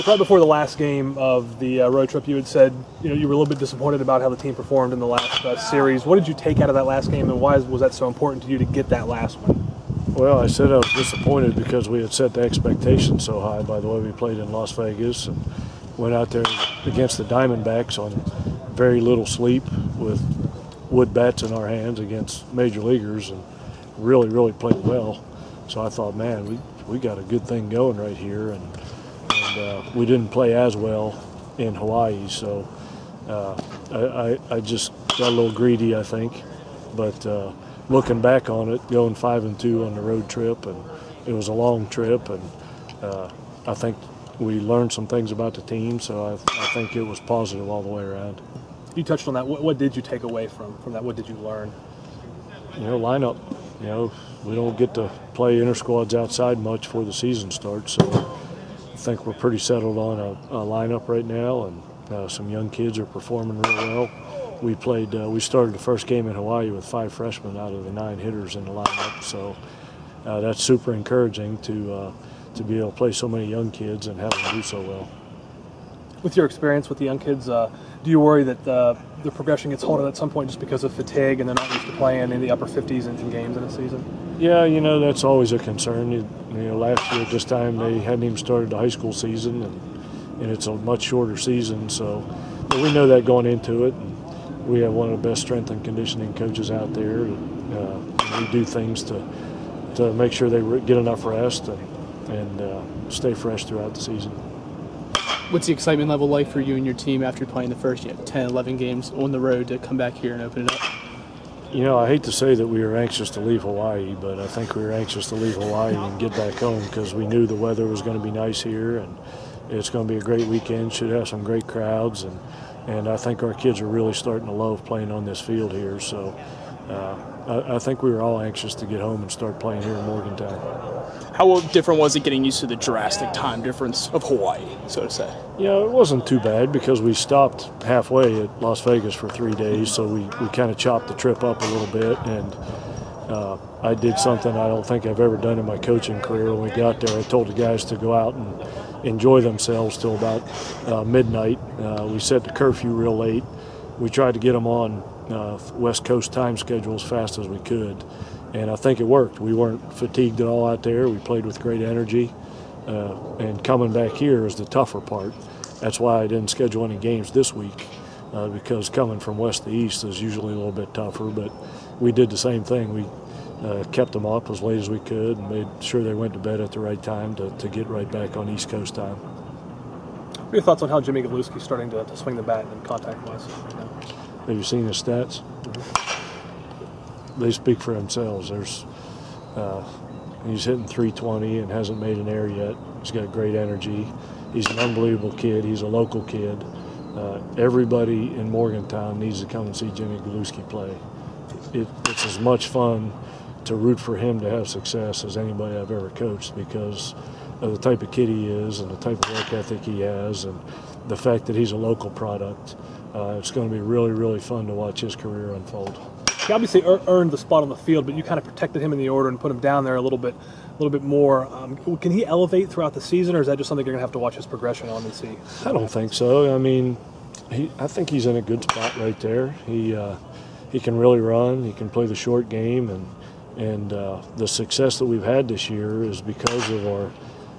Right before the last game of the road trip, you had said you were a little bit disappointed about how the team performed in the last series. What did you take out of that last game, and why was that so important to you to get that last one? Well, I said I was disappointed because we had set the expectations so high by the way we played in Las Vegas and went out there against the Diamondbacks on very little sleep with wood bats in our hands against major leaguers and really played well. So I thought, man, we got a good thing going right here, and we didn't play as well in Hawaii. So I just got a little greedy, I think. But looking back on it, going 5-2 on the road trip, and it was a long trip, and I think we learned some things about the team. So I think it was positive all the way around. You touched on that. What did you take away from that? What did you learn? Lineup. We don't get to play inter-squads outside much before the season starts, so I think we're pretty settled on a lineup right now, and some young kids are performing real well. We started the first game in Hawaii with 5 freshmen out of the 9 hitters in the lineup, so that's super encouraging to be able to play so many young kids and have them do so well. With your experience with the young kids, do you worry that the progression gets halted at some point just because of fatigue and they're not used to playing in the upper 50s in games in a season? Yeah, that's always a concern. Last year at this time they hadn't even started the high school season, and it's a much shorter season. But we know that going into it. And we have one of the best strength and conditioning coaches out there. We do things to make sure they get enough rest and stay fresh throughout the season. What's the excitement level like for you and your team after playing the first 10, 11 games on the road to come back here and open it up? I hate to say that we were anxious to leave Hawaii, but I think we were anxious to leave Hawaii and get back home because we knew the weather was going to be nice here, and it's going to be a great weekend, should have some great crowds, and I think our kids are really starting to love playing on this field here. So I think we were all anxious to get home and start playing here in Morgantown. How different was it getting used to the drastic time difference of Hawaii, so to say? It wasn't too bad because we stopped halfway at Las Vegas for 3 days, so we kind of chopped the trip up a little bit, and I did something I don't think I've ever done in my coaching career. When we got there, I told the guys to go out and enjoy themselves till about midnight. We set the curfew real late. We tried to get them on West Coast time schedule as fast as we could, and I think it worked. We weren't fatigued at all out there. We played with great energy, and coming back here is the tougher part. That's why I didn't schedule any games this week, because coming from west to east is usually a little bit tougher, but we did the same thing. We kept them up as late as we could and made sure they went to bed at the right time to get right back on East Coast time. What are your thoughts on how Jimmy Galuski's starting to swing the bat and contact-wise right now? Have you seen his stats? They speak for themselves. He's hitting 320 and hasn't made an error yet. He's got great energy. He's an unbelievable kid. He's a local kid. Everybody in Morgantown needs to come and see Jimmy Galuski play. It's as much fun to root for him to have success as anybody I've ever coached because of the type of kid he is and the type of work ethic he has and the fact that he's a local product. It's going to be really fun to watch his career unfold. He obviously earned the spot on the field, but you kind of protected him in the order and put him down there a little bit more. Can he elevate throughout the season, or is that just something you're going to have to watch his progression on and see? I don't think so. I mean, I think he's in a good spot right there. He can really run. He can play the short game, and the success that we've had this year is because of our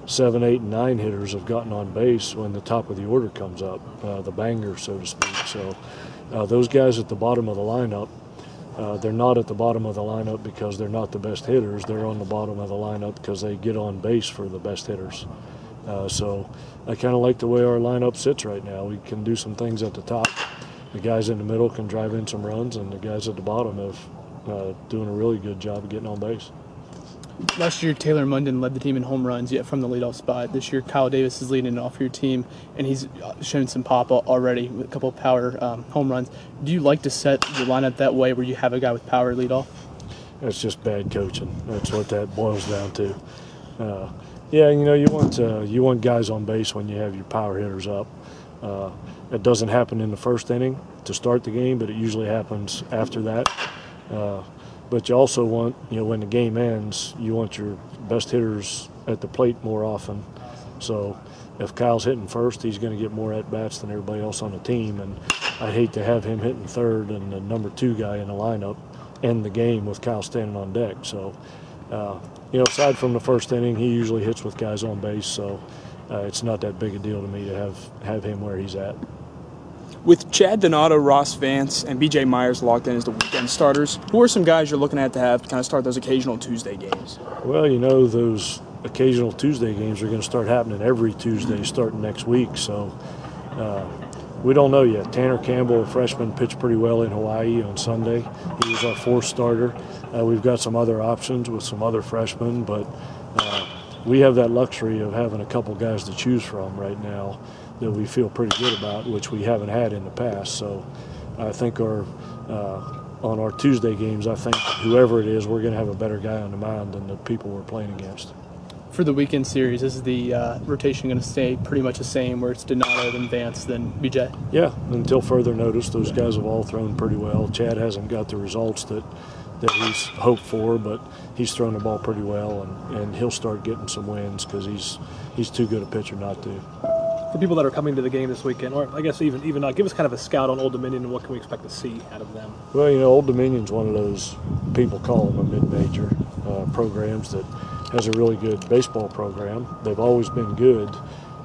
7, 8, and 9 hitters have gotten on base when the top of the order comes up, the banger, so to speak. So those guys at the bottom of the lineup, they're not at the bottom of the lineup because they're not the best hitters. They're on the bottom of the lineup because they get on base for the best hitters. So I kind of like the way our lineup sits right now. We can do some things at the top. The guys in the middle can drive in some runs, and the guys at the bottom have doing a really good job of getting on base. Last year, Taylor Munden led the team in home runs, yet from the leadoff spot. This year, Kyle Davis is leading it off your team, and he's shown some pop already with a couple of power home runs. Do you like to set your lineup that way where you have a guy with power lead off? That's just bad coaching. That's what that boils down to. You want guys on base when you have your power hitters up. It doesn't happen in the first inning to start the game, but it usually happens after that. But you also want, when the game ends, you want your best hitters at the plate more often. So if Kyle's hitting first, he's going to get more at-bats than everybody else on the team, and I'd hate to have him hitting third and the number 2 guy in the lineup end the game with Kyle standing on deck. So, aside from the first inning, he usually hits with guys on base, so it's not that big a deal to me to have him where he's at. With Chad Donato, Ross Vance, and B.J. Myers locked in as the weekend starters, who are some guys you're looking at to have kind of start those occasional Tuesday games? Well, those occasional Tuesday games are going to start happening every Tuesday starting next week, so we don't know yet. Tanner Campbell, a freshman, pitched pretty well in Hawaii on Sunday. He was our 4th starter. We've got some other options with some other freshmen, but we have that luxury of having a couple guys to choose from right now that we feel pretty good about, which we haven't had in the past. So I think on our Tuesday games, I think whoever it is, we're going to have a better guy on the mound than the people we're playing against. For the weekend series, is the rotation going to stay pretty much the same, where it's Donato, then Vance, then BJ? Yeah, until further notice, those guys have all thrown pretty well. Chad hasn't got the results that he's hoped for, but he's thrown the ball pretty well, and he'll start getting some wins because he's too good a pitcher not to. For people that are coming to the game this weekend, or I guess even not, give us kind of a scout on Old Dominion and what can we expect to see out of them? Well, Old Dominion's one of those, people call them a mid-major programs that has a really good baseball program. They've always been good.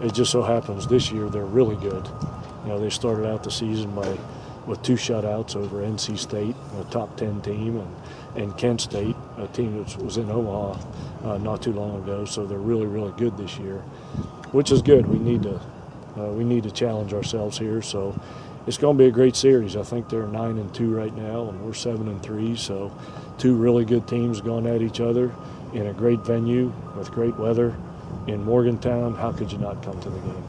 It just so happens this year they're really good. They started out the season with 2 shutouts over NC State, a top 10 team, and Kent State, a team that was in Omaha not too long ago. So they're really, really good this year, which is good. We need to challenge ourselves here. So it's going to be a great series. I think they're 9-2 right now, and we're 7-3. So 2 really good teams going at each other in a great venue with great weather in Morgantown. How could you not come to the game?